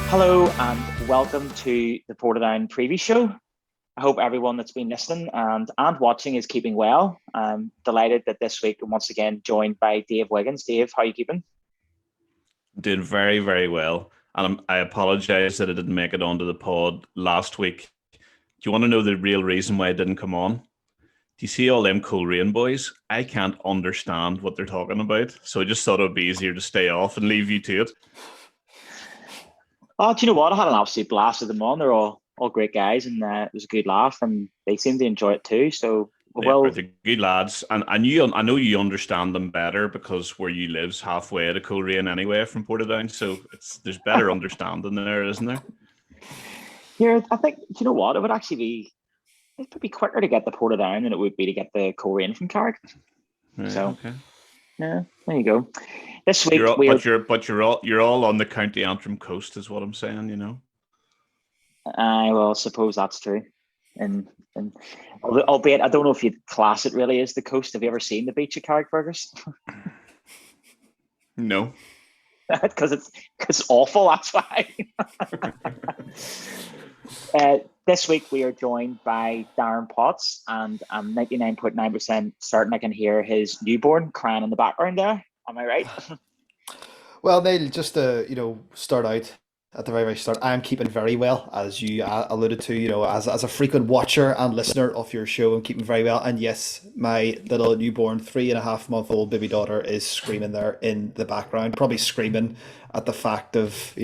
Hello and welcome to the Portadown Preview Show. I hope everyone that's been listening and watching is keeping well. I'm delighted that this week I'm once again joined by Dave Wiggins. Dave, how are you keeping? Doing very, very well. And I apologize that I didn't make it onto the pod last week. Do you want to know the real reason why I didn't come on? Do you see all them Coleraine boys? I can't understand what they're talking about. So I just thought it would be easier to stay off and leave you to it. Oh, do you know what? I had an absolute blast with them on. They're all great guys, and it was a good laugh, and they seem to enjoy it too. So, They're good lads, and I know you understand them better because where you live's halfway to Coleraine anyway from Portadown, so there's better understanding there, isn't there? Yeah, I think, do you know what? It would be quicker to get the Portadown than it would be to get the Coleraine from Carrick. Right, so, okay. Yeah, there you go. This week, you're all on the County Antrim coast, is what I'm saying. You know. I suppose that's true. And albeit, I don't know if you'd class it really as the coast. Have you ever seen the beach at Carrickburgers? No. Because it's awful. That's why. This week we are joined by Darren Potts, and I'm 99.9% certain I can hear his newborn crying in the background there. Am I right? Well, Neil, just to start out at the very, very start, I am keeping very well, as you alluded to. As a frequent watcher and listener of your show, I'm keeping very well. And yes, my little newborn 3.5-month-old baby daughter is screaming there in the background, probably screaming at the fact of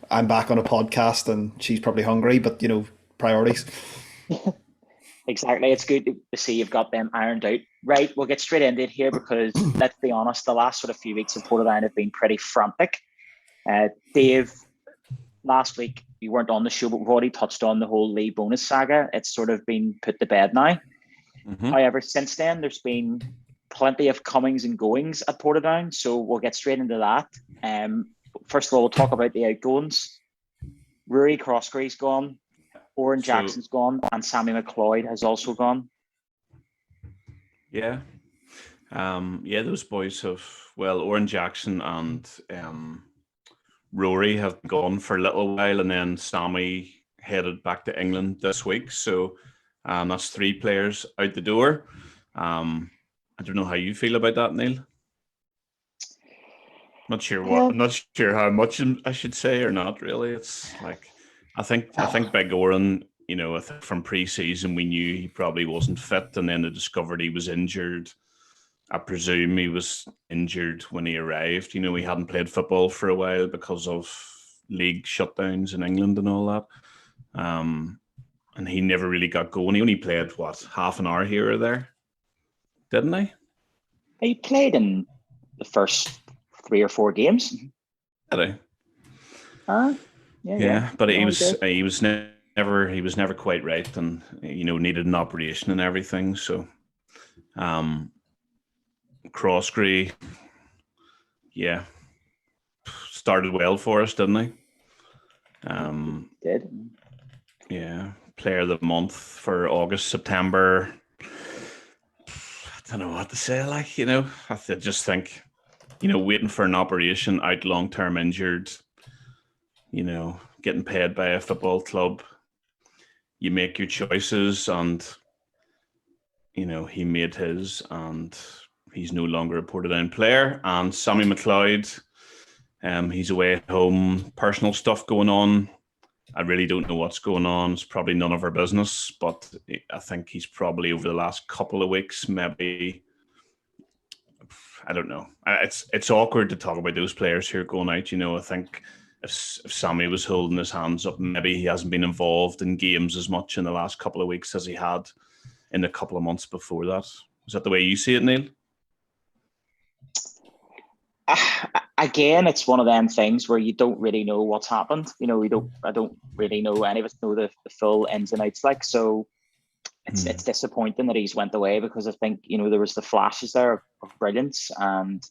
I'm back on a podcast and she's probably hungry, but priorities. Exactly. It's good to see you've got them ironed out. Right, we'll get straight into it here because let's be honest, the last sort of few weeks of Portadown have been pretty frantic. Dave, last week you weren't on the show, but we've already touched on the whole Lee bonus saga. It's sort of been put to bed now. Mm-hmm. However, since then there's been plenty of comings and goings at Portadown, so we'll get straight into that. First of all, we'll talk about the outgoings. Rory Croskery's gone. Oren Jackson's gone, and Sammy McLeod has also gone. Yeah. Those boys have, Oren Jackson and Rory have gone for a little while, and then Sammy headed back to England this week. So that's 3 players out the door. I don't know how you feel about that, Neil. Not sure how much I should say or not, really. It's like, I think Big Oren, from pre-season we knew he probably wasn't fit, and then they discovered he was injured. I presume he was injured when he arrived. He hadn't played football for a while because of league shutdowns in England and all that. And he never really got going. He only played, half an hour here or there? Didn't he? He played in the first 3 or 4 games. Did he? Yeah, but he was never quite right, and needed an operation and everything. So, Croskery, started well for us, didn't he? Did. Yeah, player of the month for August, September. I don't know what to say. I just think, waiting for an operation, out long-term injured. Getting paid by a football club, you make your choices, and he made his, and he's no longer a Portadown player. And Sammy McLeod, he's away at home, personal stuff going on. I really don't know what's going on. It's probably none of our business, but I think he's probably over the last couple of weeks, maybe. I don't know. It's awkward to talk about those players who are going out. I think if Sammy was holding his hands up, maybe he hasn't been involved in games as much in the last couple of weeks as he had in a couple of months before that. Is that the way you see it, Neil? Again, it's one of them things where you don't really know what's happened. I don't really know, any of us know the full ins and outs. So it's disappointing that he's went away, because I think there was the flashes there of brilliance, and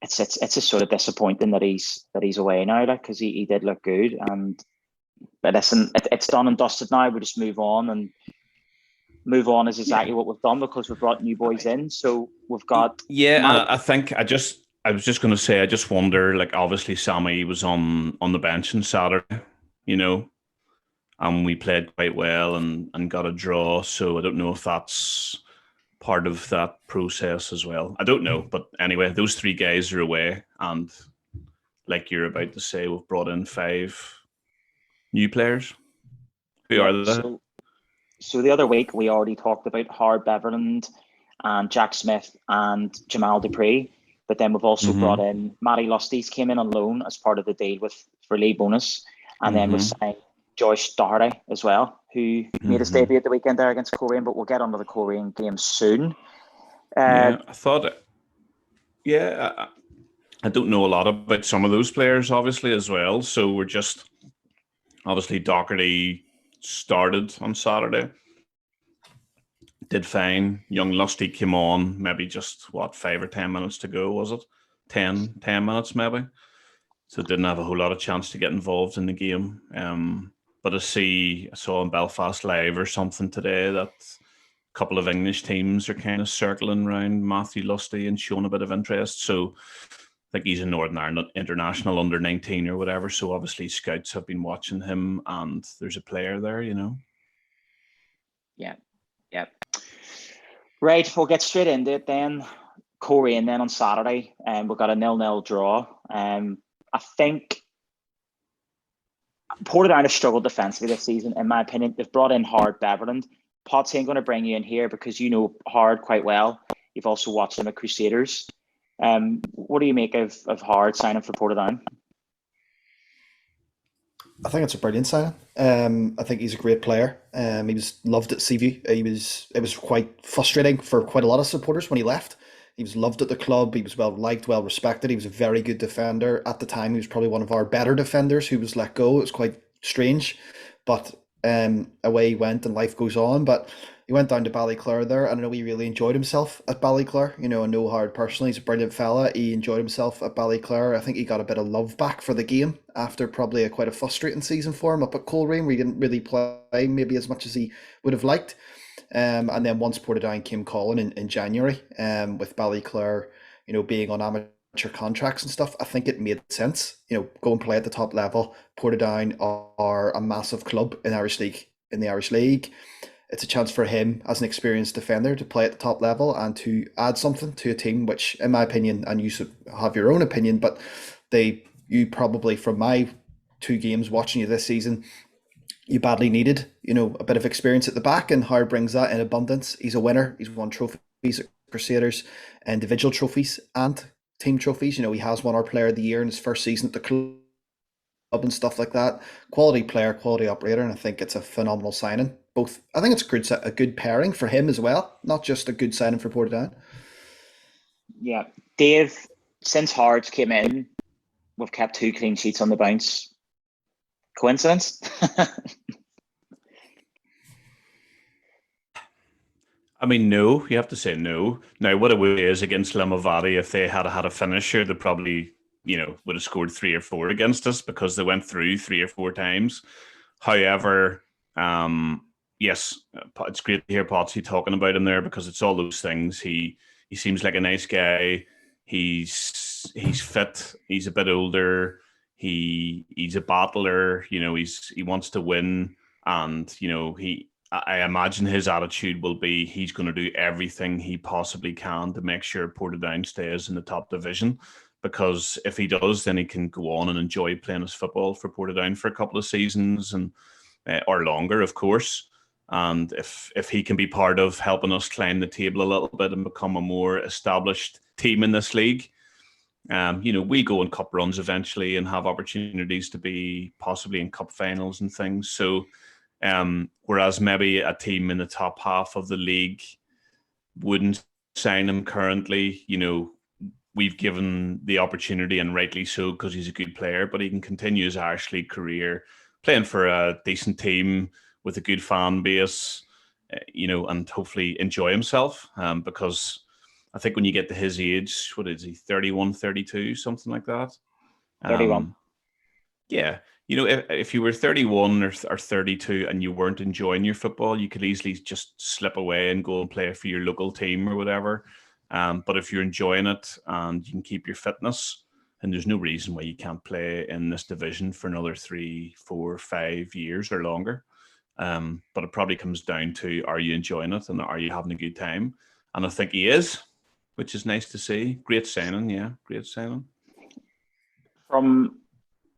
it's just sort of disappointing that he's away now, because he did look good. But listen, it's done and dusted now. We just move on, and move on is exactly what we've done, because we've brought new boys in. So we've got I think I just I was just going to say, I just wonder, like, obviously Sammy was on the bench on Saturday, you know, and we played quite well and got a draw. So I don't know if that's part of that process as well. I don't know. But anyway, those three guys are away. And like you're about to say, we've brought in 5 new players. Who Yeah. are they? So the other week we already talked about Howard Beverland and Jack Smith and Jamal Dupree. But then we've also brought in Matty Lusty's came in on loan as part of the deal for Lee Bonus. And then we've signed Joyce Doherty as well, who made his debut at the weekend there against Coleraine, but we'll get onto the Coleraine game soon. Yeah, I thought, I don't know a lot about some of those players, obviously, as well. So we're just, obviously, Doherty started on Saturday. Did fine. Young Lusty came on, maybe just, 5 or 10 minutes to go, was it? 10 minutes, maybe. So didn't have a whole lot of chance to get involved in the game. But I saw in Belfast Live or something today that a couple of English teams are kind of circling around Matthew Lusty and showing a bit of interest. So I think he's a Northern Ireland international under 19 or whatever. So obviously scouts have been watching him and there's a player there, you know. Yeah. Right, we'll get straight into it then. Coleraine then on Saturday, and we've got a 0-0 draw. I think Portadown have struggled defensively this season, in my opinion. They've brought in Howard Beverland. Potts ain't going to bring you in here because you know Howard quite well. You've also watched him at Crusaders. What do you make of Howard signing for Portadown? I think it's a brilliant signing. I think he's a great player. He was loved at Seaview. It was quite frustrating for quite a lot of supporters when he left. He was loved at the club. He was well liked, well respected. He was a very good defender. At the time, he was probably one of our better defenders who was let go. It was quite strange, but away he went and life goes on. But he went down to Ballyclare there, and I know he really enjoyed himself at Ballyclare. You know, I know Howard personally. He's a brilliant fella. He enjoyed himself at Ballyclare. I think he got a bit of love back for the game after probably quite a frustrating season for him up at Coleraine, where he didn't really play maybe as much as he would have liked. And then once Portadown came calling in January, with Ballyclare, you know, being on amateur contracts and stuff, I think it made sense. You know, go and play at the top level. Portadown are a massive club in the Irish League. It's a chance for him as an experienced defender to play at the top level and to add something to a team, which, in my opinion, and you should have your own opinion, but you probably, from my 2 games watching you this season, you badly needed, you know, a bit of experience at the back, and Howard brings that in abundance. He's a winner. He's won trophies at Crusaders, individual trophies and team trophies. You know, he has won our Player of the Year in his first season at the club and stuff like that. Quality player, quality operator, and I think it's a phenomenal signing. Both, I think it's a good pairing for him as well, not just a good signing for Portadown. Yeah, Dave, since Howard came in, we've kept 2 clean sheets on the bounce. Coincidence? I mean, no. You have to say no. Now, what it would is against Limavady, if they had had a finisher, they probably, you know, would have scored 3 or 4 against us because they went through 3 or 4 times. However, yes, it's great to hear Potsy talking about him there because it's all those things. He seems like a nice guy. He's fit. He's a bit older. He's a battler. You know, he wants to win, and you know I imagine his attitude will be he's going to do everything he possibly can to make sure Portadown stays in the top division. Because if he does, then he can go on and enjoy playing his football for Portadown for a couple of seasons and or longer, of course. And if he can be part of helping us climb the table a little bit and become a more established team in this league, you know, we go in cup runs eventually and have opportunities to be possibly in cup finals and things. So, whereas maybe a team in the top half of the league wouldn't sign him currently, you know, we've given the opportunity, and rightly so, because he's a good player, but he can continue his Irish League career playing for a decent team with a good fan base, you know, and hopefully enjoy himself. Because I think when you get to his age, what is he, 31, 32, something like that? 31. Yeah. You know, if you were 31 or 32 and you weren't enjoying your football, you could easily just slip away and go and play for your local team or whatever. But if you're enjoying it and you can keep your fitness, and there's no reason why you can't play in this division for another 3, 4, 5 years or longer. But it probably comes down to, are you enjoying it and are you having a good time? And I think he is, which is nice to see. Great signing, yeah, great signing. From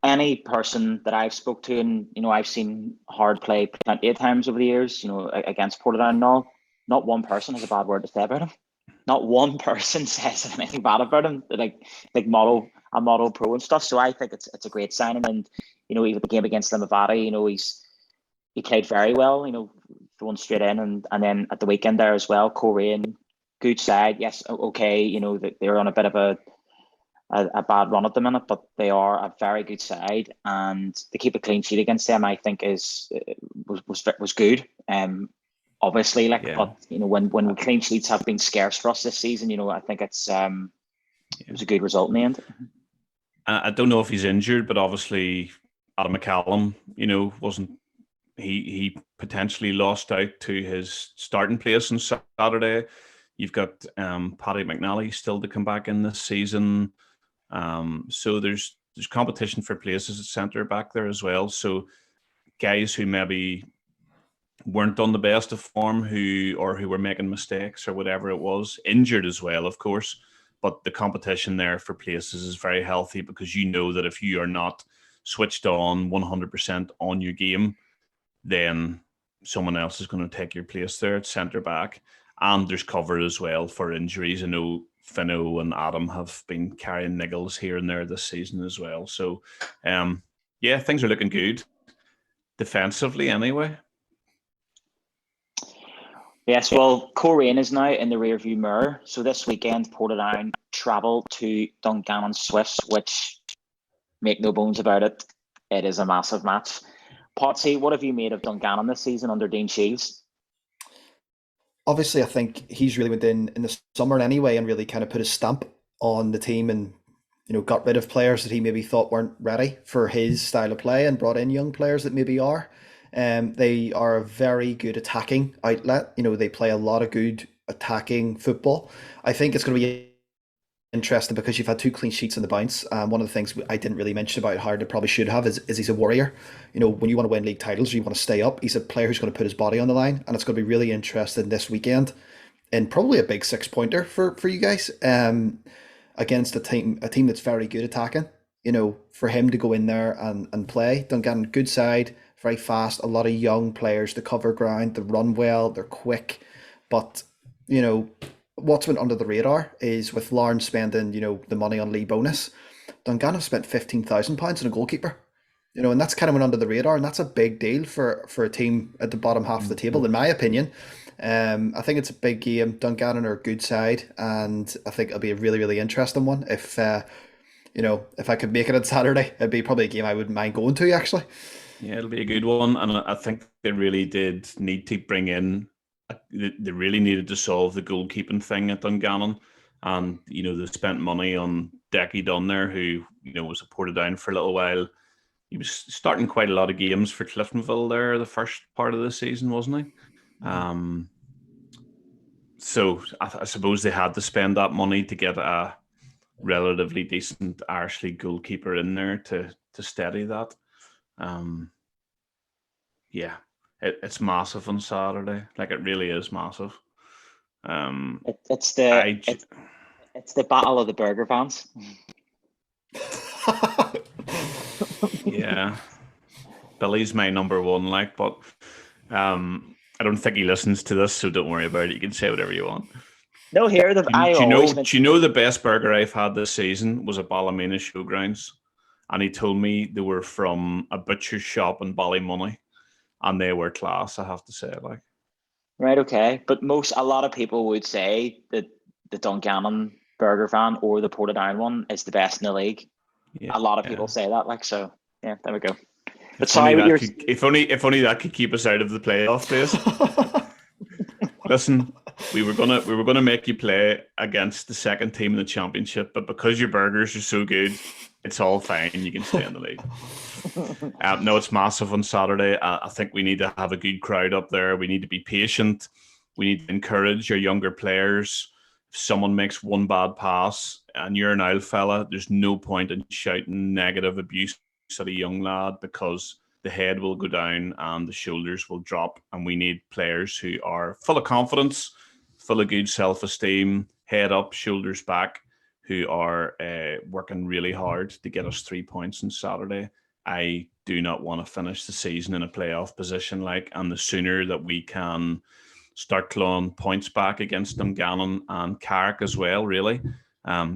any person that I've spoke to, and I've seen hard play plenty of times over the years, against Portadown and all, not one person has a bad word to say about him. Not one person says anything bad about him, like model pro and stuff. So I think it's a great signing. And even the game against Limavady, he played very well. Throwing straight in, and then at the weekend there as well, Coleraine, good side. Yes, okay. They're on a bit of a bad run at the minute, but they are a very good side, and to keep a clean sheet against them, I think was good. Obviously, but when clean sheets have been scarce for us this season, I think it was a good result in the end. I don't know if he's injured, but obviously Adam McCallum, wasn't he potentially lost out to his starting place on Saturday. You've got Paddy McNally still to come back in this season. So there's competition for places at centre back there as well. So guys who maybe weren't on the best of form, who were making mistakes or whatever it was, injured as well, of course. But the competition there for places is very healthy, because you know that if you are not switched on 100% on your game, then someone else is going to take your place there at centre back. And there's cover as well for injuries. I know Finno and Adam have been carrying niggles here and there this season as well. So, things are looking good defensively anyway. Yes, well, Coleraine is now in the rearview mirror. So this weekend, Portadown travel to Dungannon Swifts, which, make no bones about it, it is a massive match. Potsy, what have you made of Dungannon this season under Dean Shields? Obviously, I think he's really went in the summer anyway and really kind of put his stamp on the team, and got rid of players that he maybe thought weren't ready for his style of play and brought in young players that maybe are. They are a very good attacking outlet. They play a lot of good attacking football. I think it's going to be interesting because you've had 2 clean sheets in the bounce. One of the things I didn't really mention about Howard that probably should have is he's a warrior. When you want to win league titles, you want to stay up. He's a player who's going to put his body on the line, and it's going to be really interesting this weekend, and probably a big 6-pointer for you guys against a team that's very good attacking. For him to go in there and play. Dungannon, good side, very fast, a lot of young players to cover ground, they run well, they're quick, but what's went under the radar is with Lauren spending, the money on Lee bonus, Dungannon spent £15,000 on a goalkeeper, and that's kind of went under the radar, and that's a big deal for a team at the bottom half of the table, in my opinion. I think it's a big game. Dungannon are a good side, and I think it'll be a really, really interesting one. If I could make it on Saturday, it'd be probably a game I wouldn't mind going to, actually. Yeah, it'll be a good one, and I think they really did need to bring in. They really needed to solve the goalkeeping thing at Dungannon, and they spent money on Decky Dunn there, who was a Portadown for a little while. He was starting quite a lot of games for Cliftonville there the first part of the season, wasn't he? So I suppose they had to spend that money to get a relatively decent Irish League goalkeeper in there to steady that. It's massive on Saturday. Like, it really is massive. It's the battle of the burger vans. Yeah, Billy's my number one. But I don't think he listens to this, so don't worry about it. You can say whatever you want. No, here Do you know the best burger I've had this season was at Ballymena Showgrounds, and he told me they were from a butcher's shop in Ballymoney, and they were class, I have to say. Right, okay, but a lot of people would say that the Dungannon burger van or the Portadown one is the best in the league. Yeah, a lot of people say that. So yeah, there we go. But if only that could keep us out of the playoff place. Listen, we were gonna make you play against the second team in the championship, but because your burgers are so good, it's all fine. You can stay in the league. No, it's massive on Saturday. I think we need to have a good crowd up there. We need to be patient. We need to encourage your younger players. If someone makes one bad pass and you're an old fella, there's no point in shouting negative abuse at a young lad, because the head will go down and the shoulders will drop. And we need players who are full of confidence, full of good self-esteem, head up, shoulders back, who are working really hard to get us 3 points on Saturday. I do not want to finish the season in a playoff position, and the sooner that we can start clawing points back against Dungannon and Carrick as well, really.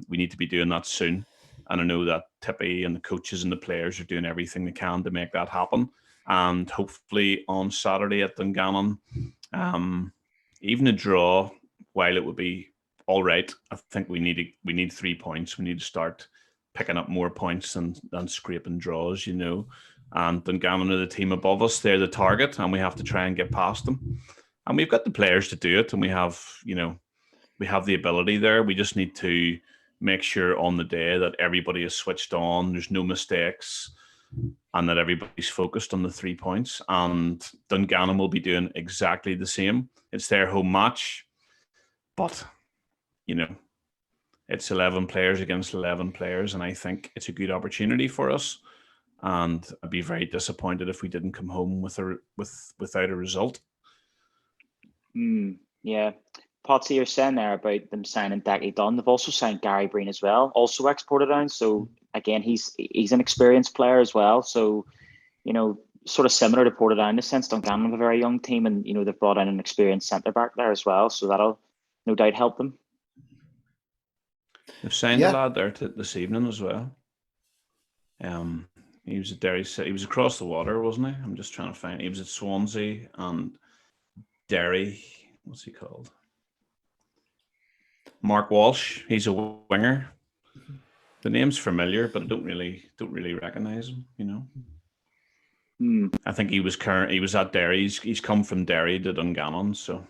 We need to be doing that soon. And I know that Tippy and the coaches and the players are doing everything they can to make that happen. And hopefully on Saturday at Dungannon, even a draw, while it would be all right, I think we need 3 points. We need to start picking up more points than scraping draws, And Dungannon are the team above us. They're the target, and we have to try and get past them. And we've got the players to do it, and we have the ability there. We just need to make sure on the day that everybody is switched on, there's no mistakes, and that everybody's focused on the 3 points. And Dungannon will be doing exactly the same. It's their home match, but, it's 11 players against 11 players, and I think it's a good opportunity for us. And I'd be very disappointed if we didn't come home without a result. Yeah. Potsy, you're saying there about them signing Dackie Dunn. They've also signed Gary Breen as well, also ex-Portadown. So again, he's an experienced player as well. So, sort of similar to Portadown in the sense, Dungannon have a very young team, and they've brought in an experienced centre back there as well. So that'll no doubt help them. They've signed a lad there this evening as well. He was at Derry. He was across the water, wasn't he? I'm just trying to find. He was at Swansea and Derry. What's he called? Mark Walsh. He's a winger. The name's familiar, but I don't really recognise him. I think he was at Derry. He's come from Derry to Dungannon, so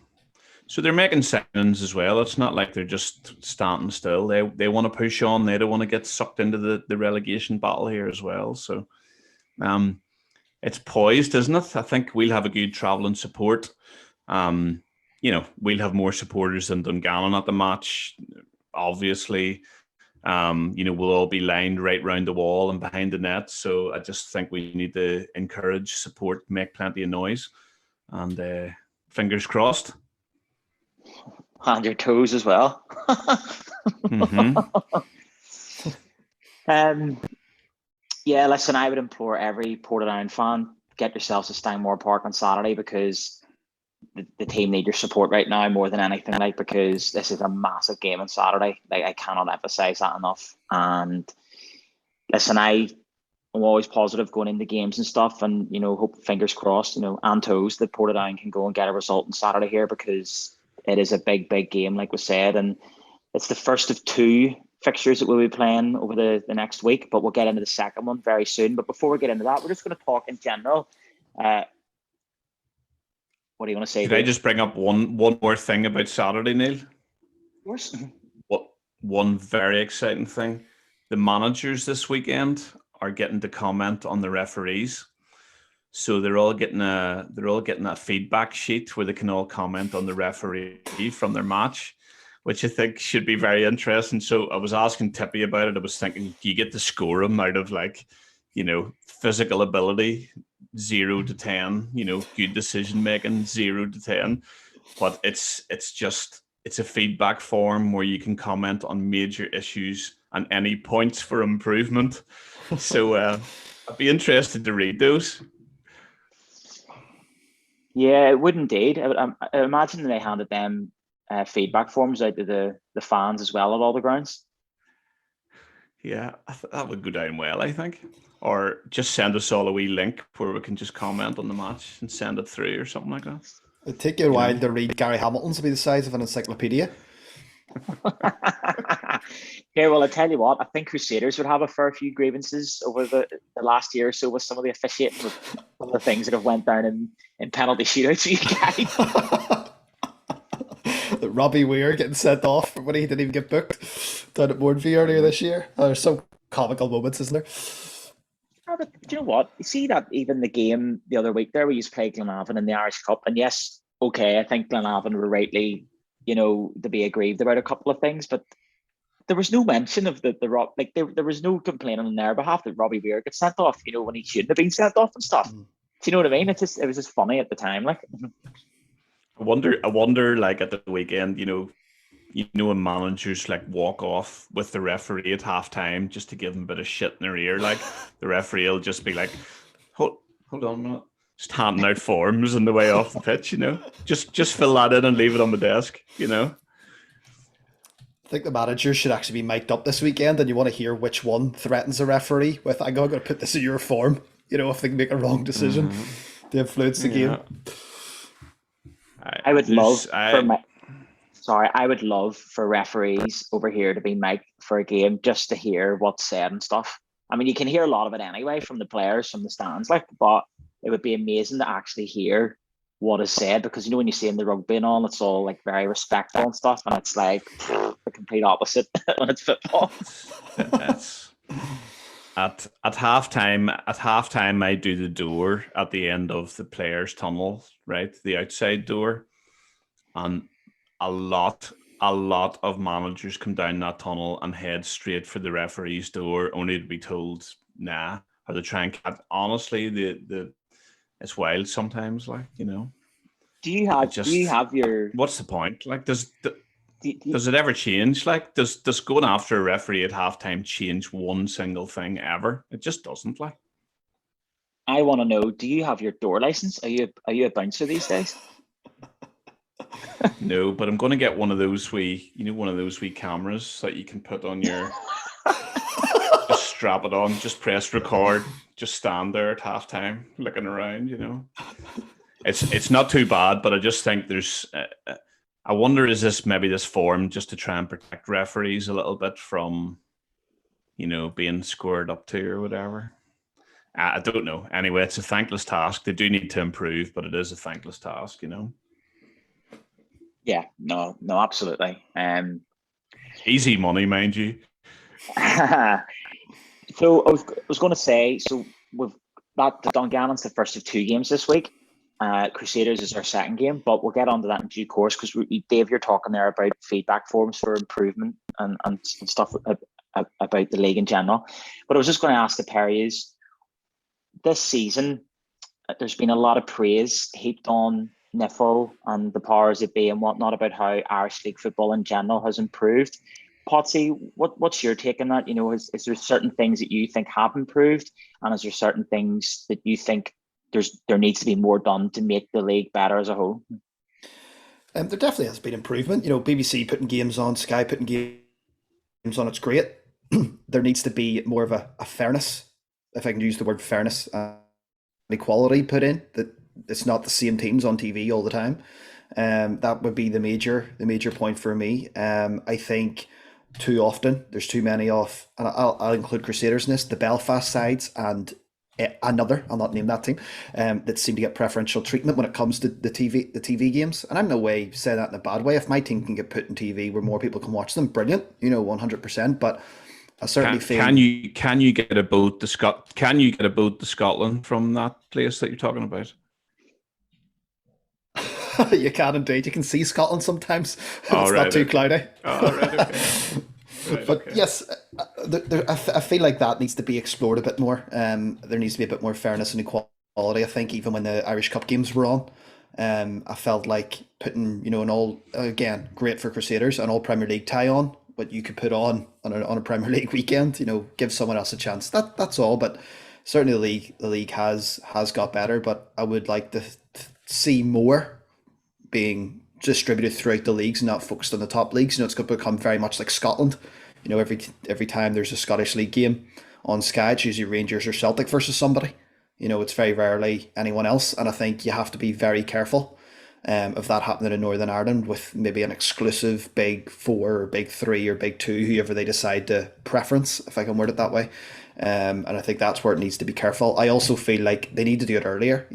they're making signings as well. It's not like they're just standing still. They want to push on. They don't want to get sucked into the relegation battle here as well. So, it's poised, isn't it? I think we'll have a good travelling support. We'll have more supporters than Dungannon at the match. Obviously, we'll all be lined right round the wall and behind the net. So I just think we need to encourage, support, make plenty of noise, and fingers crossed. And your toes as well. Yeah, listen, I would implore every Portadown fan, get yourselves to Stanmore Park on Saturday, because the team need your support right now more than anything, because this is a massive game on Saturday. I cannot emphasize that enough. And listen, I'm always positive going into games and stuff, and hope, fingers crossed, and toes, that Portadown can go and get a result on Saturday here, because it is a big game, like we said, and it's the first of 2 fixtures that we'll be playing over the next week, but we'll get into the second one very soon. But before we get into that, we're just going to talk in general. What do you want to say? Could I just bring up one more thing about Saturday, Neil? Of course. One very exciting thing. The managers this weekend are getting to comment on the referees. So they're all getting a feedback sheet where they can all comment on the referee from their match, which I think should be very interesting. So I was asking Tippy about it. I was thinking, do you get to score them out of physical ability, 0 to 10, good decision making, 0 to 10. But it's a feedback form where you can comment on major issues and any points for improvement. So I'd be interested to read those. Yeah, it would indeed. I imagine they handed them feedback forms out to the fans as well at all the grounds. Yeah, that would go down well, I think. Or just send us all a wee link where we can just comment on the match and send it through or something like that. It'd take you a while to read Gary Hamilton's to be the size of an encyclopedia. Yeah, well, I tell you what, I think Crusaders would have a fair few grievances over the last year or so with some of the officiating, with some of the things that have went down in penalty shootouts. Robbie Weir getting sent off when he didn't even get booked down at Mourneview earlier this year. There's some comical moments, isn't there? But do you know what? You see that even the game the other week there, we used to play Glenavon in the Irish Cup, and yes, okay, I think Glenavon were rightly to be aggrieved about a couple of things, but there was no mention of the Rob. Like there was no complaining on their behalf that Robbie Weir gets sent off. When he shouldn't have been sent off and stuff. Do you know what I mean? It was just funny at the time. Like, I wonder, like at the weekend, when managers like walk off with the referee at halftime just to give them a bit of shit in their ear, like the referee will just be like, hold on a minute, just handing out forms on the way off the pitch, just fill that in and leave it on the desk, I think the managers should actually be mic'd up this weekend, and you want to hear which one threatens a referee with, I'm going to put this in your form, if they can make a wrong decision to influence the game. I would love for referees over here to be mic'd for a game just to hear what's said and stuff. I mean, you can hear a lot of it anyway from the players, from the stands, but it would be amazing to actually hear what is said, because when you see in the rugby and all, it's all like very respectful and stuff, and it's like the complete opposite when it's football. That's at halftime I do the door at the end of the players' tunnel, right? The outside door. And a lot of managers come down that tunnel and head straight for the referee's door, only to be told nah, or they try and honestly it's wild sometimes, Do you have your? What's the point? Like, does it ever change? Like, does going after a referee at halftime change one single thing ever? It just doesn't. Like, I want to know. Do you have your door license? Are you a bouncer these days? No, but I'm going to get one of those wee cameras that you can put on your. Just strap it on. Just press record. Just stand there at halftime, looking around. It's not too bad, but I just think there's. I wonder, is this maybe this form just to try and protect referees a little bit from, being scored up to or whatever? I don't know. Anyway, it's a thankless task. They do need to improve, but it is a thankless task, Yeah, no, absolutely. Easy money, mind you. So I was going to say, so we've got the Dungannon's the first of 2 games this week. Crusaders is our second game, but we'll get onto that in due course, because Dave, you're talking there about feedback forms for improvement and stuff about the league in general. But I was just going to ask the Perrys, this season, there's been a lot of praise heaped on Niffle and the powers that be and whatnot about how Irish League football in general has improved. Potsy, what's your take on that? Is there certain things that you think have improved, and is there certain things that you think there needs to be more done to make the league better as a whole? There definitely has been improvement. BBC putting games on, Sky putting games on, it's great. There needs to be more of a fairness, if I can use the word fairness, equality put in, that it's not the same teams on TV all the time. That would be the major point for me. I think too often there's too many of, and I'll include Crusaders in this, the Belfast sides and another, I'll not name that team, that seem to get preferential treatment when it comes to the TV games. And I'm no way saying that in a bad way. If my team can get put in TV where more people can watch them, brilliant, 100%. But I certainly feel. Can you get a boat to Scotland from that place that you're talking about? You can indeed. You can see Scotland sometimes. It's not too cloudy. Oh, right, okay. But okay. Yes, I feel like that needs to be explored a bit more. There needs to be a bit more fairness and equality. I think even when the Irish Cup games were on, I felt like putting an all, again, great for Crusaders, an all Premier League tie on, what you could put on a Premier League weekend. Give someone else a chance. That's all. But certainly the league has got better. But I would like to see more being distributed throughout the leagues, not focused on the top leagues. It's going to become very much like Scotland. Every time there's a Scottish League game on Sky, it's usually Rangers or Celtic versus somebody. It's very rarely anyone else. And I think you have to be very careful of that happening in Northern Ireland with maybe an exclusive Big 4 or Big 3 or Big 2, whoever they decide to preference, if I can word it that way. And I think that's where it needs to be careful. I also feel like they need to do it earlier.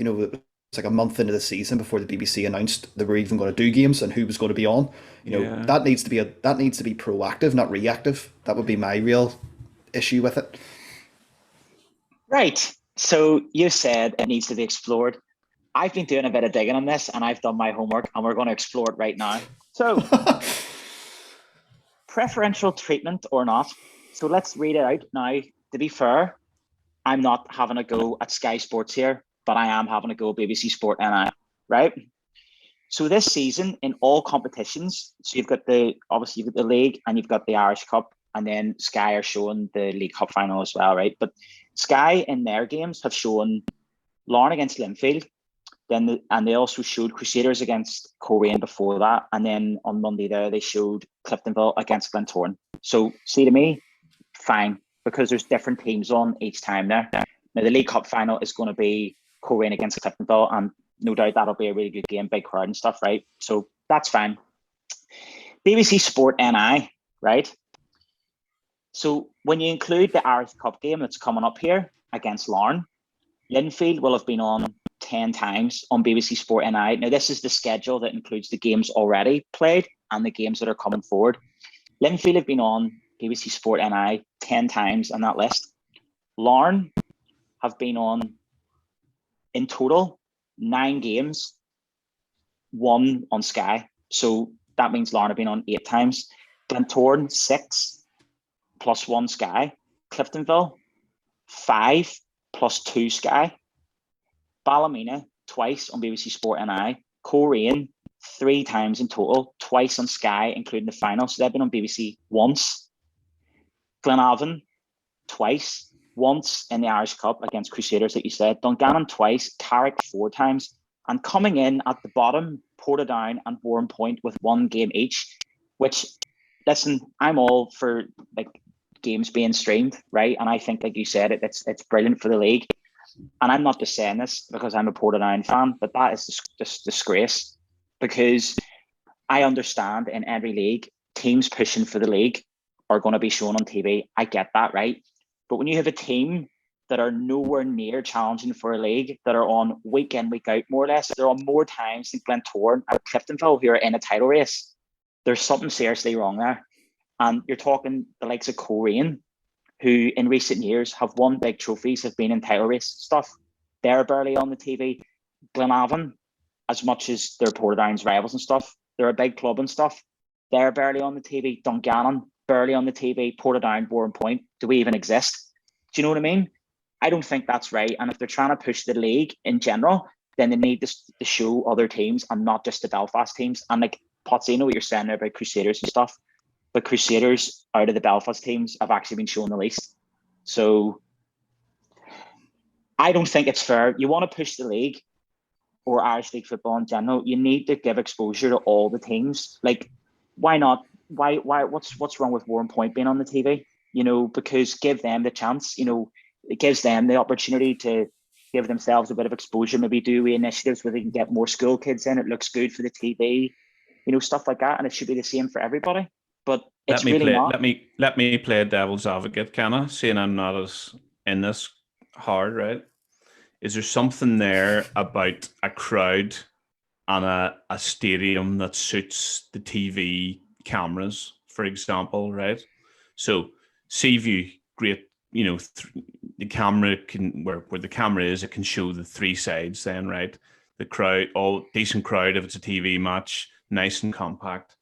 It's like a month into the season before the BBC announced they were even going to do games and who was going to be on. That needs to be proactive, not reactive. That would be my real issue with it. Right. So you said it needs to be explored. I've been doing a bit of digging on this, and I've done my homework, and we're going to explore it right now. So, preferential treatment or not? So let's read it out now. To be fair, I'm not having a go at Sky Sports here, but I am having a go at BBC Sport NI, right? So this season in all competitions, so you've got the league and you've got the Irish Cup, and then Sky are showing the League Cup final as well, right? But Sky in their games have shown Larne against Linfield, and they also showed Crusaders against Coleraine before that, and then on Monday there they showed Cliftonville against Glentoran. So see, to me, fine, because there's different teams on each time there. Now the League Cup final is going to be Coleraine against Cliftonville, and no doubt that'll be a really good game, big crowd and stuff, right? So that's fine. BBC Sport NI, right? So when you include the Irish Cup game that's coming up here against Larne, Linfield will have been on 10 times on BBC Sport NI. Now this is the schedule that includes the games already played and the games that are coming forward. Linfield have been on BBC Sport NI 10 times on that list. Larne have been on, in total, 9 games, 1 on Sky. So that means Larne have been on 8 times. Glentoran, 6 plus 1 Sky. Cliftonville, 5 plus 2 Sky. Ballymena, twice on BBC Sport NI. Coleraine, 3 times in total, twice on Sky, including the final. So they've been on BBC once. Glenavon, twice. Once in the Irish Cup against Crusaders, like you said. Dungannon twice. Carrick 4 times. And coming in at the bottom, Portadown and Warrenpoint with 1 game each, which, listen, I'm all for like games being streamed, right? And I think, like you said, it's brilliant for the league. And I'm not just saying this because I'm a Portadown fan, but that is just disgrace, because I understand in every league, teams pushing for the league are going to be shown on TV. I get that, right? But when you have a team that are nowhere near challenging for a league, that are on week in, week out, more or less, they're on more times than Glentoran and Cliftonville, who are in a title race, there's something seriously wrong there. And you're talking the likes of Coleraine, who in recent years have won big trophies, have been in title race stuff. They're barely on the TV. Glenavon, as much as they're Portadown's rivals and stuff, they're a big club and stuff. They're barely on the TV. Dungannon, barely on the TV. Portadown, Warrenpoint, do we even exist? Do you know what I mean? I don't think that's right. And if they're trying to push the league in general, then they need to show other teams and not just the Belfast teams. And like Potts, I know what you're saying there about Crusaders and stuff, but Crusaders out of the Belfast teams have actually been shown the least. So I don't think it's fair. You want to push the league or Irish League football in general, you need to give exposure to all the teams. Like, why not? Why? What's wrong with Warrenpoint being on the TV? You know, because give them the chance. You know, it gives them the opportunity to give themselves a bit of exposure. Maybe do initiatives where they can get more school kids in. It looks good for the TV. You know, stuff like that, and it should be the same for everybody. But it's really not. Let me play devil's advocate, can I? Saying I'm not as in this hard, right? Is there something there about a crowd and a stadium that suits the TV cameras, for example, right? So Seaview, great, you know, the camera can, where the camera is, it can show the 3 sides then, right? The crowd, all decent crowd if it's a TV match, nice and compact.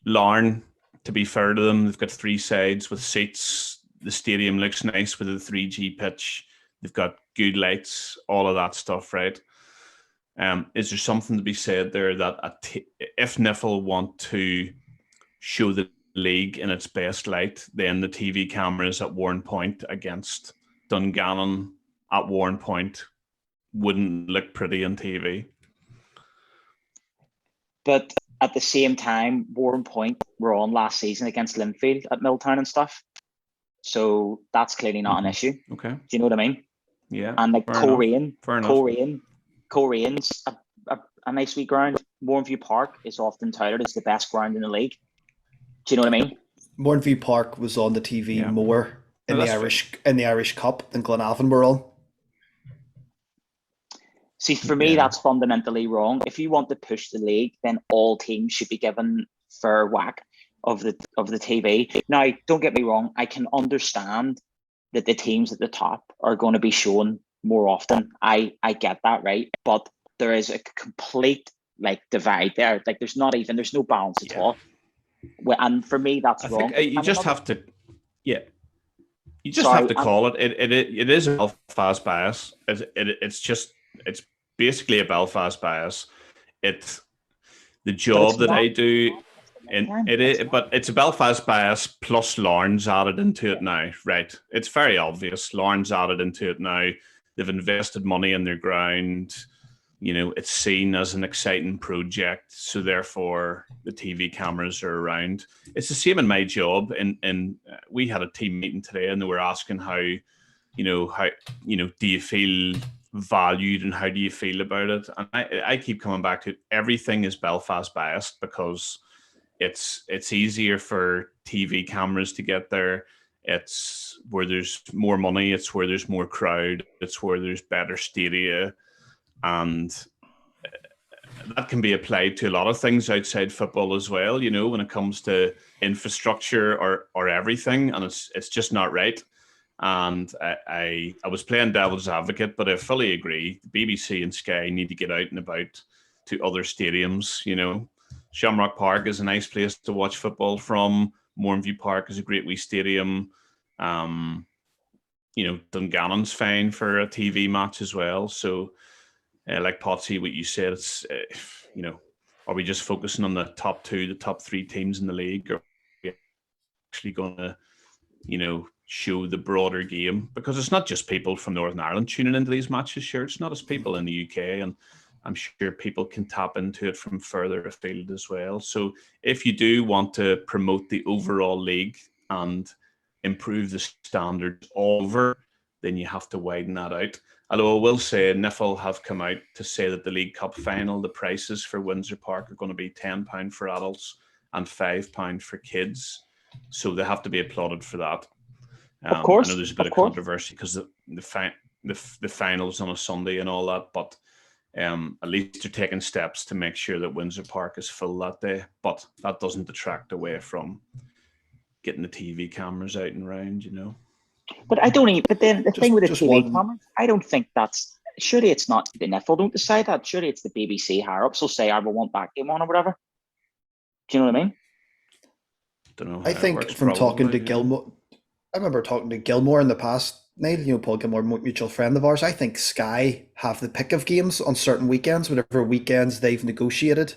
Larne, to be fair to them, they've got 3 sides with seats. The stadium looks nice with a 3G pitch. They've got good lights, all of that stuff, right? Is there something to be said there that if Niffle want to show the league in its best light, then the TV cameras at Warrenpoint against Dungannon at Warrenpoint wouldn't look pretty on TV? But at the same time, Warrenpoint were on last season against Linfield at Milltown and stuff. So that's clearly not an issue. Okay. Do you know what I mean? Yeah. And like Coleraine, Colerane's a nice wee ground. Mournview Park is often touted as the best ground in the league. Do you know what I mean? Mournview Park was on the TV more in the Irish Cup than Glenavon were on. See, for me, that's fundamentally wrong. If you want to push the league, then all teams should be given fair whack of the TV. Now, don't get me wrong. I can understand that the teams at the top are going to be shown more often. I get that, right? But there is a complete like divide there. Like there's no balance at all. And for me, that's wrong. I think you just have to, you just Sorry, have to call it. It is a Belfast bias. It's basically a Belfast bias. It's the job that I do, but it's a Belfast bias plus Larne's added into it now, right? It's very obvious. Larne's added into it now. They've invested money in their ground. You know, it's seen as an exciting project, so therefore the TV cameras are around. It's the same in my job, and we had a team meeting today, and they were asking how do you feel valued and how do you feel about it? And I keep coming back to it. Everything is Belfast biased because it's easier for TV cameras to get there. It's where there's more money. It's where there's more crowd. It's where there's better stadia. And that can be applied to a lot of things outside football as well, you know, when it comes to infrastructure or everything. And it's just not right. And I was playing devil's advocate, but I fully agree. The BBC and Sky need to get out and about to other stadiums, you know. Shamrock Park is a nice place to watch football from. Mornview Park is a great wee stadium. You know, Dungannon's fine for a TV match as well. So, like Potsy, what you said, it's, you know, are we just focusing on the top two, the top three teams in the league? Or are we actually going to, you know, show the broader game? Because it's not just people from Northern Ireland tuning into these matches, sure. It's not as people in the UK, and I'm sure people can tap into it from further afield as well. So if you do want to promote the overall league and improve the standards over, then you have to widen that out. Although I will say NIFL have come out to say that the League Cup final, the prices for Windsor Park are going to be £10 for adults and £5 for kids. So they have to be applauded for that. Of course. I know there's a bit of controversy because the finals on a Sunday and all that, but at least they're taking steps to make sure that Windsor Park is full that day. But that doesn't detract away from getting the TV cameras out and round, you know. But I don't even. But then the thing with the TV one... cameras, I don't think that's. Surely it's not the NIFL don't decide that. Surely it's the BBC higher ups will say, "I will want that game on" or whatever. Do you know what I mean? Don't know. I think from talking to Gilmore, I remember talking to Gilmore in the past. Neil, you know, Paul Gilmore, mutual friend of ours. I think Sky have the pick of games on certain weekends. Whatever weekends they've negotiated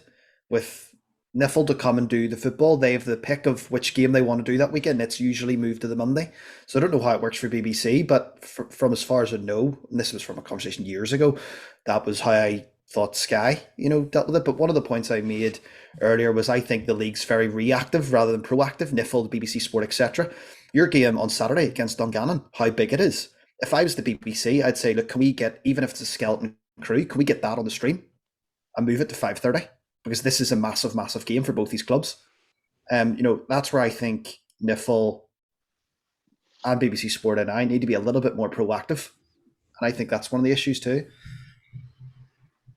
with NIFL to come and do the football, they have the pick of which game they want to do that weekend. It's usually moved to the Monday. So I don't know how it works for BBC, but from as far as I know, and this was from a conversation years ago, that was how I thought Sky, you know, dealt with it. But one of the points I made earlier was I think the league's very reactive rather than proactive. NIFL, the BBC Sport, etc. Your game on Saturday against Dungannon, how big it is. If I was the BBC, I'd say, look, can we get, even if it's a skeleton crew, can we get that on the stream and move it to 5:30? Because this is a massive, massive game for both these clubs. You know, that's where I think NIFL and BBC Sport and I need to be a little bit more proactive. And I think that's one of the issues too.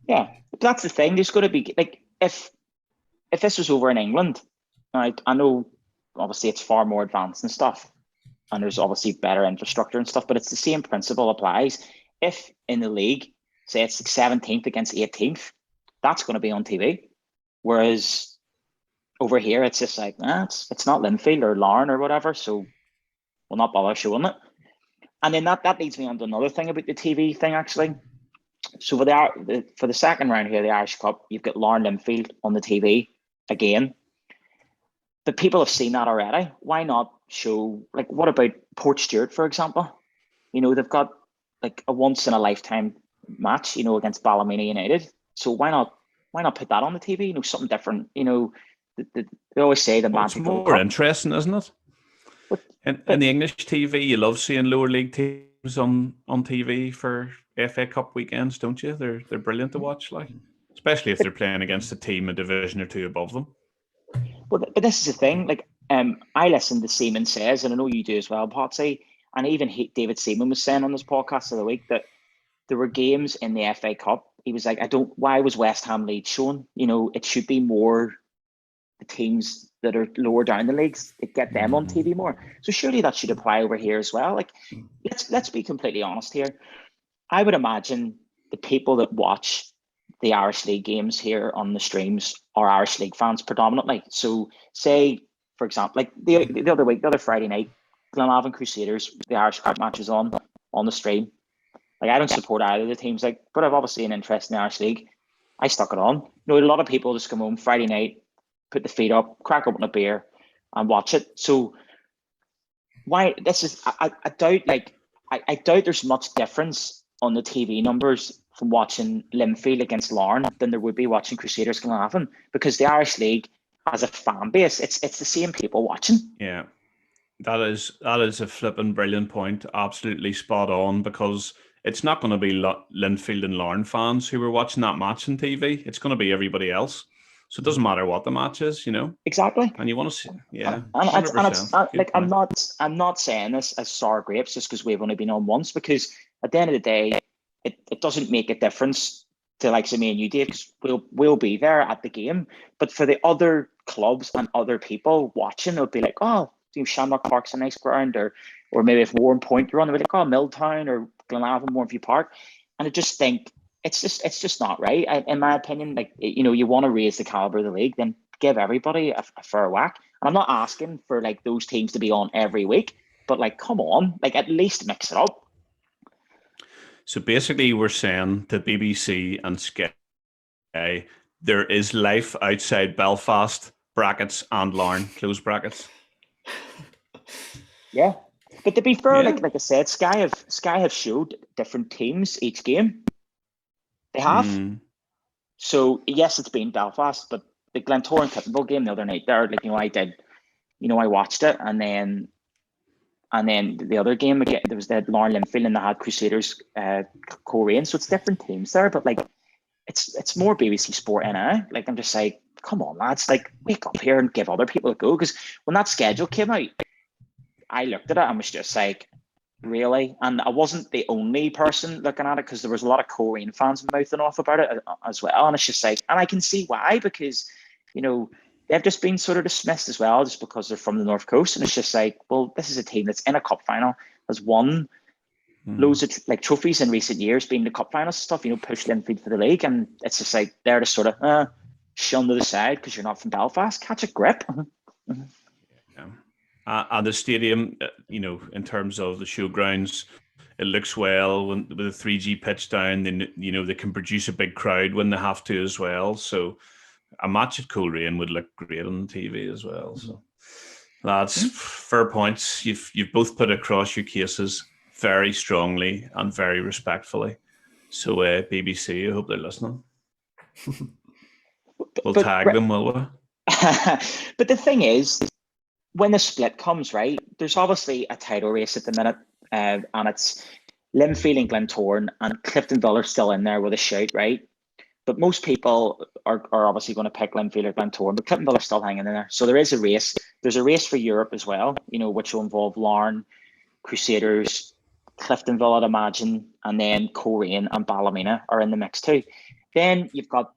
Yeah, but that's the thing. There's got to be, like, if this was over in England, right, I know obviously it's far more advanced and stuff, and there's obviously better infrastructure and stuff, but it's the same principle applies. If in the league, say it's like 17th against 18th, that's going to be on TV. Whereas over here, it's just like, it's not Linfield or Larne or whatever, so we'll not bother showing it. And then that leads me on to another thing about the TV thing, actually. So for the second round here, the Irish Cup, you've got Larne Linfield on the TV again. But people have seen that already. Why not show, like, what about Port Stewart, for example? You know, they've got like a once in a lifetime match, you know, against Ballymena United. So why not put that on the TV? You know, something different. You know, they always say the match. It's more interesting, isn't it? In the English TV, you love seeing lower league teams on TV for FA Cup weekends, don't you? They're brilliant to watch, like, especially if they're playing against a team a division or two above them. But this is the thing. Like, I listen to Seaman Says, and I know you do as well, Potsy. And even David Seaman was saying on this podcast of the week that there were games in the FA Cup. He was like, why was West Ham Leeds shown? You know, it should be more the teams that are lower down the leagues to get them on TV more. So surely that should apply over here as well. Like, let's be completely honest here. I would imagine the people that watch the Irish League games here on the streams are Irish League fans predominantly. So say, for example, like the other week, the other Friday night, Glenavon Crusaders, the Irish Cup match was on the stream. Like, I don't support either of the teams, like, but I've obviously an interest in the Irish League. I stuck it on. A lot of people just come home Friday night, put the feet up, crack open a beer, and watch it. So why this is I doubt I doubt there's much difference on the TV numbers from watching Linfield against Larne than there would be watching Crusaders Glenavon, because the Irish League has a fan base. It's the same people watching. Yeah, that is a flipping brilliant point. Absolutely spot on, because it's not going to be Linfield and Larne fans who were watching that match on TV. It's going to be everybody else. So it doesn't matter what the match is, Exactly. And you want to see, yeah. And it's like, I'm not saying this as sour grapes just because we've only been on once, because at the end of the day, it doesn't make a difference to like me and you, Dave, because we'll be there at the game. But for the other clubs and other people watching, it'll be like, oh, Shamrock Park's a nice ground, or maybe if Warren Point you're on, they'll be like, oh, Milltown or Glenavon, Mourneview Park, and I just think it's just not right. In my opinion, like, you want to raise the caliber of the league, then give everybody a fair whack. And I'm not asking for like those teams to be on every week, but like, come on, like, at least mix it up. So basically, we're saying to BBC and Sky, there is life outside Belfast, brackets, and Larne, close brackets. Yeah, but to be fair, like I said, Sky have showed different teams each game. They have. So yes, it's been Belfast, but the Glentoran and Cliftonville game the other night there, like, I watched it, and then the other game again, there was the Larne Linfield, and they had Crusaders Coleraine, so it's different teams there, but like it's more BBC Sport now. Like, I'm just like, come on, lads, like, wake up here and give other people a go, because when that schedule came out, I looked at it and was just like, really? And I wasn't the only person looking at it, because there was a lot of Coleraine fans mouthing off about it as well. And it's just like, and I can see why, because, they've just been sort of dismissed as well, just because they're from the North Coast. And it's just like, well, this is a team that's in a cup final, has won loads of like trophies in recent years, being the cup finals and stuff, pushed Linfield for the league. And it's just like, they're just sort of shun to the side because you're not from Belfast. Catch a grip. Yeah. And the stadium, in terms of the showgrounds, it looks well with a 3G pitch down. Then they can produce a big crowd when they have to as well. So a match at Coleraine would look great on TV as well. So that's fair points. You've both put across your cases very strongly and very respectfully. So BBC, I hope they're listening. We'll tag them, will we? But the thing is, when the split comes, right, there's obviously a title race at the minute, and it's Linfield and Glentoran, and Cliftonville are still in there with a shout, right? But most people are obviously going to pick Linfield or Glentoran, but Cliftonville are still hanging in there. So there is a race. There's a race for Europe as well, which will involve Larne, Crusaders, Cliftonville, I'd imagine, and then Coleraine and Ballymena are in the mix too. Then you've got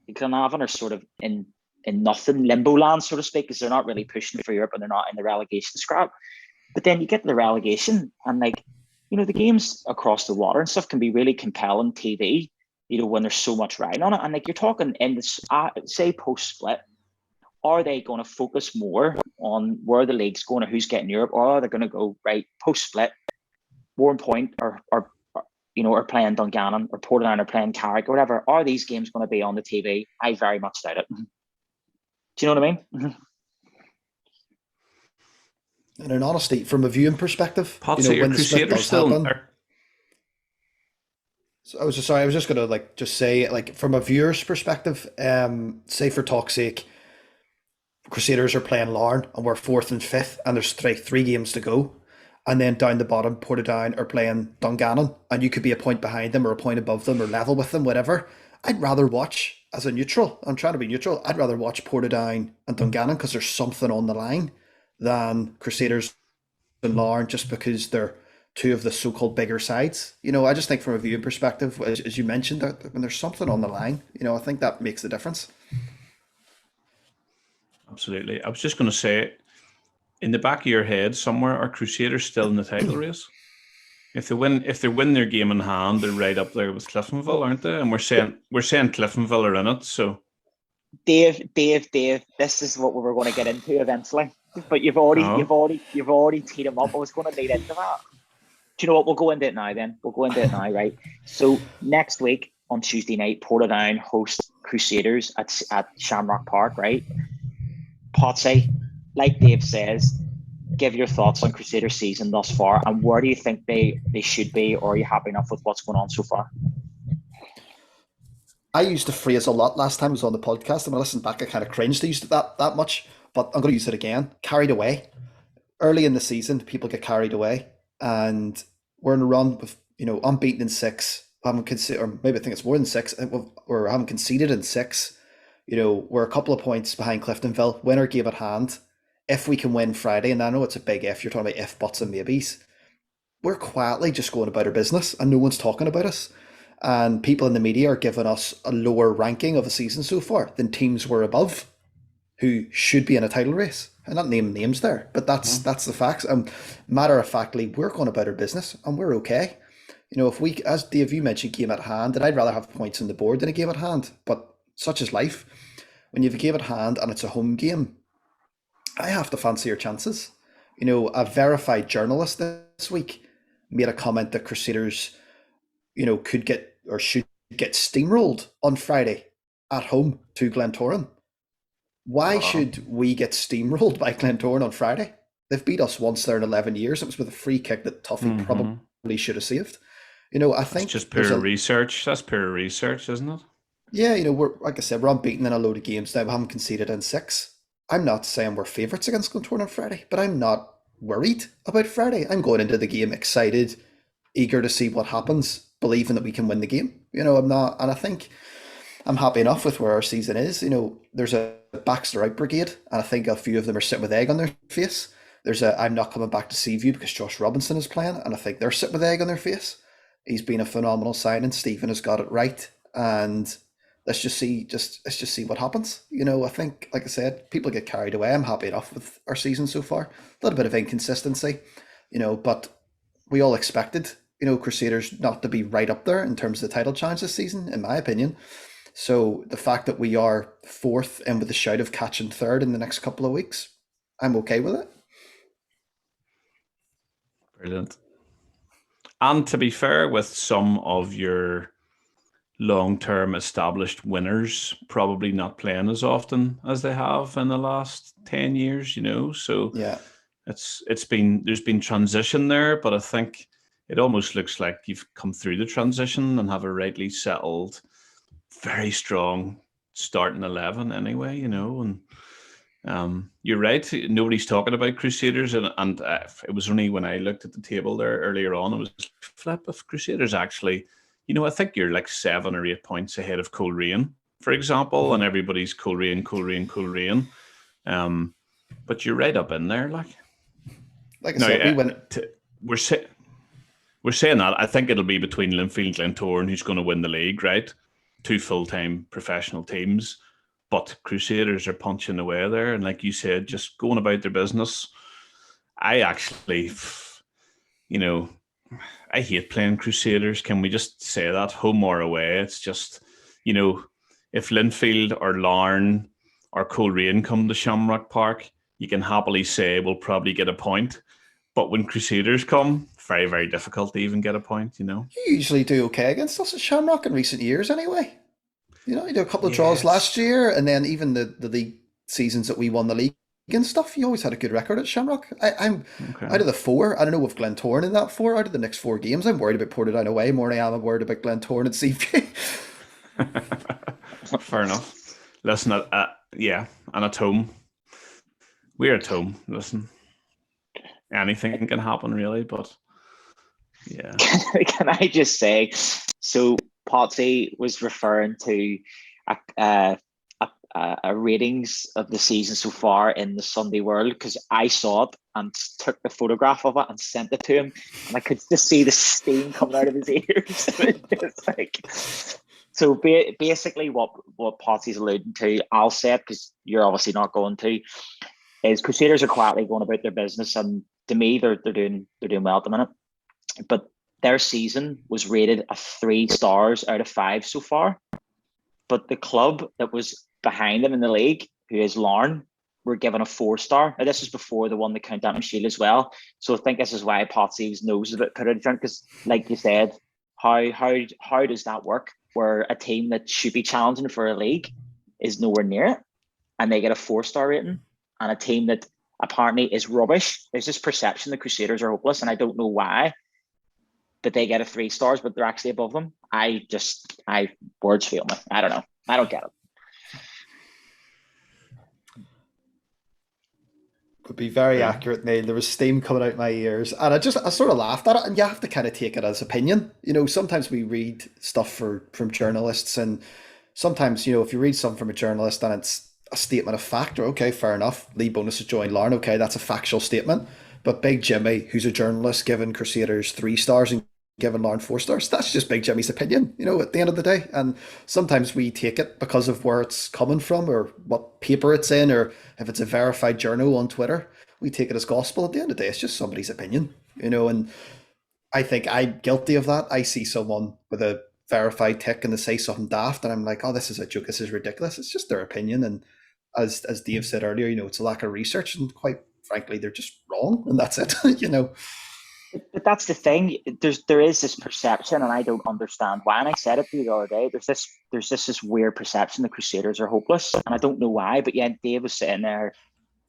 Glenavon are sort of in nothing limbo land, so to speak, because they're not really pushing for Europe and they're not in the relegation scrap. But then you get to the relegation, and like, the games across the water and stuff can be really compelling TV, when there's so much riding on it. And like, you're talking in this, say post split, are they going to focus more on where the league's going or who's getting Europe, or are they going to go right post split, Warren Point or playing Dungannon, or Portadown are playing Carrick or whatever? Are these games going to be on the TV? I very much doubt it. Do you know what I mean? And in honesty, from a viewing perspective, Potts, when the split does happen. There. So I was just gonna just say, like, from a viewer's perspective, say for talk's sake, Crusaders are playing Larne and we're 4th and 5th, and there's three games to go, and then down the bottom, Portadown are playing Dungannon, and you could be a point behind them or a point above them or level with them, whatever. I'd rather watch, as a neutral, I'm trying to be neutral, I'd rather watch Portadown and Dungannon because there's something on the line than Crusaders and Larne, just because they're two of the so-called bigger sides. I just think from a viewing perspective, as you mentioned, that when there's something on the line, I think that makes the difference. Absolutely. I was just going to say, in the back of your head somewhere, are Crusaders still in the title race? If they win their game in hand, they're right up there with Cliftonville, aren't they? And we're saying Cliftonville are in it. So Dave, this is what we were going to get into eventually. But you've already teed him up. I was going to lead into that. Do you know what? We'll go into it now then. We'll go into it now, right? So next week on Tuesday night, Portadown host Crusaders at Shamrock Park, right? Potsy, like Dave says, give your thoughts on Crusaders season thus far, and where do you think they should be, or are you happy enough with what's going on so far? I used the phrase a lot last time I was on the podcast, and when I listened back, I kind of cringed to use it that much, but I'm going to use it again. Carried away. Early in the season, people get carried away, and we're in a run with, unbeaten in 6. Haven't conceded, or maybe I think it's more than 6. We haven't conceded in 6. We're a couple of points behind Cliftonville. Winner game at hand. If we can win Friday, and I know it's a big if, you're talking about if, buts, and maybes, we're quietly just going about our business, and no one's talking about us. And people in the media are giving us a lower ranking of a season so far than teams we're above, who should be in a title race. I'm not naming names there, but that's the facts. Matter of factly, we're going about our business and we're okay. If we, as Dave, you mentioned game at hand, and I'd rather have points on the board than a game at hand, but such is life. When you have a game at hand and it's a home game, I have to fancy your chances. A verified journalist this week made a comment that Crusaders, could get or should get steamrolled on Friday at home to Glentoran. Why should we get steamrolled by Glentoran on Friday? They've beat us once there in 11 years. It was with a free kick that Tuffy probably should have saved. I think it's just pure research. That's pure research, isn't it? Yeah, we're, like I said, we're unbeaten in a load of games now. We haven't conceded in 6. I'm not saying we're favourites against Glentoran on Friday, but I'm not worried about Friday. I'm going into the game excited, eager to see what happens, believing that we can win the game. I'm not, and I think I'm happy enough with where our season is. There's a Baxter out brigade, and I think a few of them are sitting with egg on their face. There's a I'm not coming back to Seaview because Josh Robinson is playing, and I think they're sitting with egg on their face. He's been a phenomenal signing. Stephen has got it right, and let's just see what happens. I think, like I said, people get carried away. I'm happy enough with our season so far. A little bit of inconsistency, but we all expected, Crusaders not to be right up there in terms of the title challenge this season, in my opinion. So the fact that we are 4th and with a shout of catching 3rd in the next couple of weeks, I'm okay with it. Brilliant. And to be fair, with some of your long-term established winners probably not playing as often as they have in the last 10 years, so yeah, there's been transition there, but I think it almost looks like you've come through the transition and have a rightly settled, very strong starting 11 anyway, and you're right, nobody's talking about Crusaders, and it was only when I looked at the table there earlier on, it was flip if Crusaders actually, I think you're like 7 or 8 points ahead of Coleraine, for example, and everybody's Coleraine. But you're right up in there, like I said, we're saying that. I think it'll be between Linfield and Glentoran who's going to win the league, right? 2 full-time professional teams, but Crusaders are punching away there, and like you said, just going about their business. I actually, I hate playing Crusaders. Can we just say that, home or away? It's just, if Linfield or Larne or Coleraine come to Shamrock Park, you can happily say we'll probably get a point. But when Crusaders come, very, very difficult to even get a point, You usually do okay against us at Shamrock in recent years anyway. You did a couple of draws last year, and then even the league seasons that we won the league and stuff, you always had a good record at Shamrock. I'm okay. Out of the 4, I don't know with Glentoran in that 4, out of the next 4 games, I'm worried about Portadown away more than I am worried about Glentoran and Seaview. Fair enough. Listen, and at home. We're at home. Listen, anything can happen really, but yeah. Can I just say, so Potsy was referring to a ratings of the season so far in the Sunday World, because I saw it and took the photograph of it and sent it to him, and I could just see the steam coming out of his ears. It's like, so basically what Potsy's alluding to, I'll say it because you're obviously not going to, is Crusaders are quietly going about their business, and to me they're doing well at the minute. But their season was rated a 3 stars out of 5 so far, but the club that was behind them in the league, who is Larne, were given a 4-star. Now, this was before they won the Countdown Shield as well. So I think this is why Potsy's nose is a bit put out of joint, because, like you said, how does that work? Where a team that should be challenging for a league is nowhere near it, and they get a 4-star rating, and a team that apparently is rubbish. There's this perception the Crusaders are hopeless, and I don't know why, that they get a 3 stars, but they're actually above them. Words fail me. I don't know. I don't get it. Would be very accurate, Neil. There was steam coming out my ears, and I sort of laughed at it. And you have to kind of take it as opinion. Sometimes we read stuff from journalists, and sometimes if you read something from a journalist and it's a statement of fact, or okay, fair enough, Lee Bonus has joined Larne. Okay, that's a factual statement. But Big Jimmy, who's a journalist, giving Crusaders 3 stars and giving Larne 4 stars, that's just Big Jimmy's opinion, at the end of the day. And sometimes we take it because of where it's coming from, or what paper it's in, or if it's a verified journal on Twitter, we take it as gospel. At the end of the day, it's just somebody's opinion, and I think I'm guilty of that. I see someone with a verified tick and they say something daft, and I'm like, oh, this is a joke, this is ridiculous. It's just their opinion. And as Dave said earlier, it's a lack of research, and quite frankly, they're just wrong, and that's it. But that's the thing. There is this perception, and I don't understand why. And I said it to you the other day. There's this weird perception the Crusaders are hopeless, and I don't know why. But yeah, Dave was sitting there.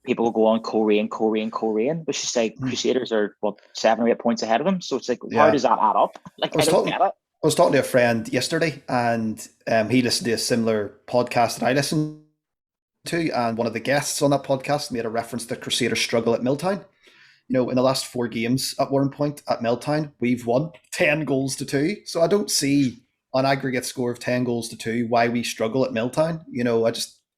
People will go on Coleraine, but she's like, Crusaders are 7 or 8 points ahead of them. So it's like, how does that add up? Like, I don't get it. I was talking to a friend yesterday, and he listened to a similar podcast that I listened to, and one of the guests on that podcast made a reference to Crusaders' struggle at Milltown. In the last 4 games at one point at Milltown, we've won 10 goals to 2. So I don't see an aggregate score of 10 goals to 2 why we struggle at Milltown.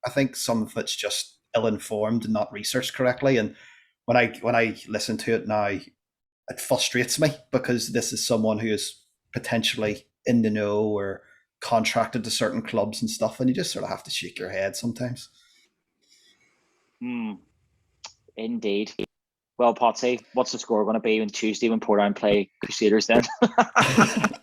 I think some of it's just ill-informed and not researched correctly. And when I listen to it now, it frustrates me, because this is someone who is potentially in the know or contracted to certain clubs and stuff, and you just sort of have to shake your head sometimes. Indeed. Well, Potsy, what's the score going to be on Tuesday when Portadown play Crusaders then? At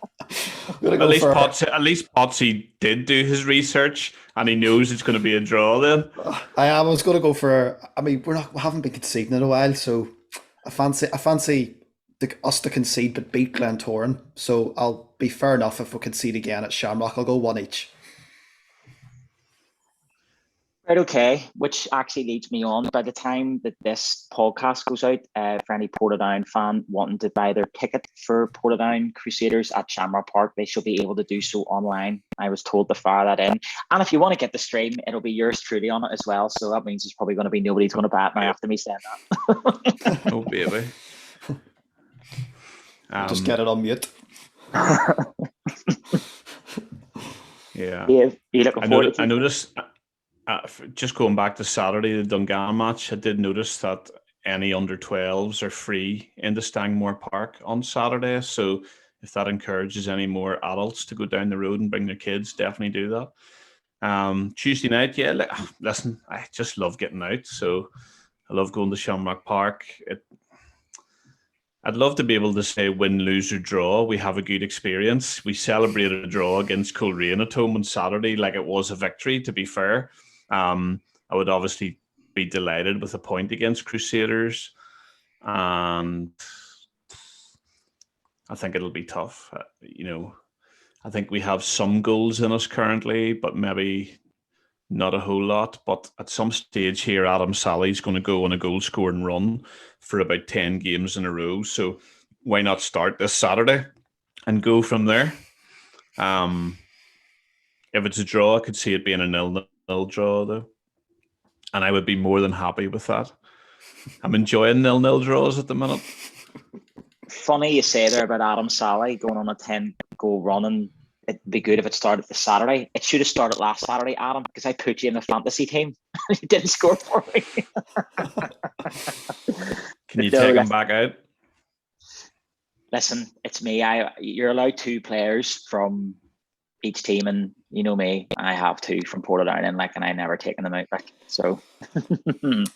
least Potsy did do his research, and he knows it's going to be a draw then. I was going to go for, we haven't been conceding in a while, so I fancy us to concede but beat Glentoran. So I'll be fair enough if we concede again at Shamrock. I'll go 1 each. Right, okay, which actually leads me on. By the time that this podcast goes out, for any Portadown fan wanting to buy their ticket for Portadown Crusaders at Shamrock Park, they should be able to do so online. I was told to fire that in. And if you want to get the stream, it'll be yours truly on it as well. So that means there's probably going to be nobody's going to buy it now after me saying that. Oh, baby. Just get it on mute. Yeah. You looking forward to it? I noticed... just going back to Saturday, the Dungannon match, I did notice that any under 12s are free into Stangmore Park on Saturday. So if that encourages any more adults to go down the road and bring their kids, definitely do that. Tuesday night, listen, I just love getting out. So I love going to Shamrock Park. I'd love to be able to say win, lose or draw. We have a good experience. We celebrated a draw against Coleraine at home on Saturday like it was a victory, to be fair. I would obviously be delighted with a point against Crusaders, and I think it'll be tough. I think we have some goals in us currently, but maybe not a whole lot. But at some stage here, Adam Sally's going to go on a goal-scoring run for about 10 games in a row. So why not start this Saturday and go from there? If it's a draw, I could see it being a 0-0 draw, though. And I would be more than happy with that. I'm enjoying 0-0 draws at the minute. Funny you say there about Adam Sally going on a 10-goal run, and it'd be good if it started this Saturday. It should have started last Saturday, Adam, because I put you in the fantasy team and you didn't score for me. Can you take him back out? Listen, it's me. You're allowed 2 players from each team, and you know me, I have 2 from Portadown, and I never taken them out. So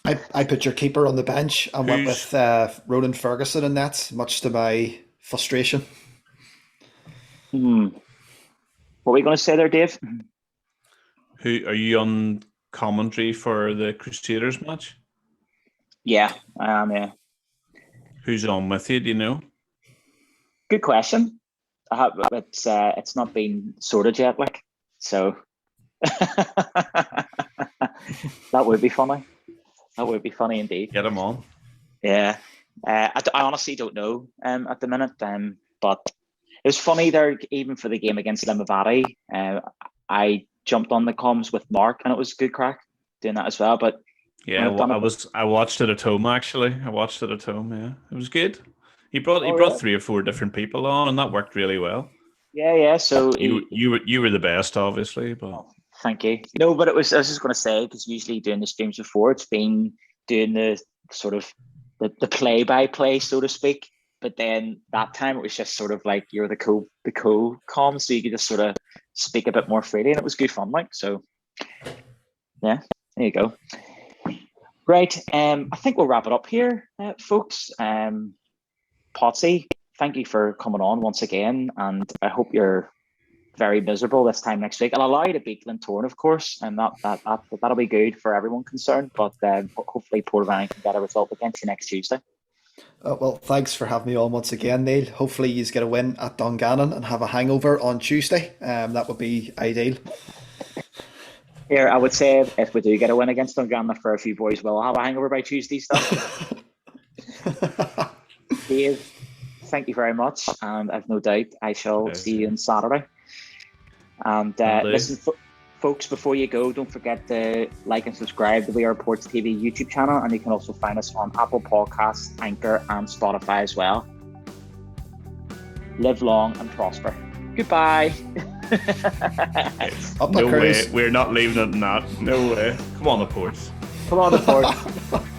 I put your keeper on the bench and went with Ronan Ferguson in that, much to my frustration. Hmm. What are we going to say there, Dave? Who are you on commentary for the Crusaders match? Yeah, I am. Yeah. Who's on with you? Do you know? Good question. It's not been sorted yet, like, so that would be funny. That would be funny indeed. Get him on. Yeah, I honestly don't know at the minute. But it was funny there, even for the game against Limavady. I jumped on the comms with Mark, and it was good crack doing that as well. But Yeah, I watched it at home actually. I watched it at home. Yeah, it was good. He brought really? 3 or 4 different people on, and that worked really well. Yeah. So You were the best, obviously, but thank you. No, but I was just going to say, because usually doing the streams before, it's been doing the sort of the play by play, so to speak. But then that time it was just sort of like you're the co-com, so you could just sort of speak a bit more freely, and it was good fun. Like, so, yeah, there you go. Right, I think we'll wrap it up here, folks. Potsy, thank you for coming on once again, and I hope you're very miserable this time next week. I'll allow you to beat Glentoran, of course, and that'll be good for everyone concerned. But hopefully Portland can get a result against you next Tuesday. Well, thanks for having me on once again, Neil. Hopefully you get a win at Dungannon and have a hangover on Tuesday. That would be ideal. Here, I would say if we do get a win against Dungannon, for a few boys will have a hangover by Tuesday stuff. Dave, thank you very much, and I've no doubt I shall see you on Saturday. And listen, folks, before you go, don't forget to like and subscribe to the We Are Ports TV YouTube channel, and you can also find us on Apple Podcasts, Anchor, and Spotify as well. Live long and prosper. Goodbye. No way. We're not leaving it in that. No way. Come on, the Ports. Come on, the Ports.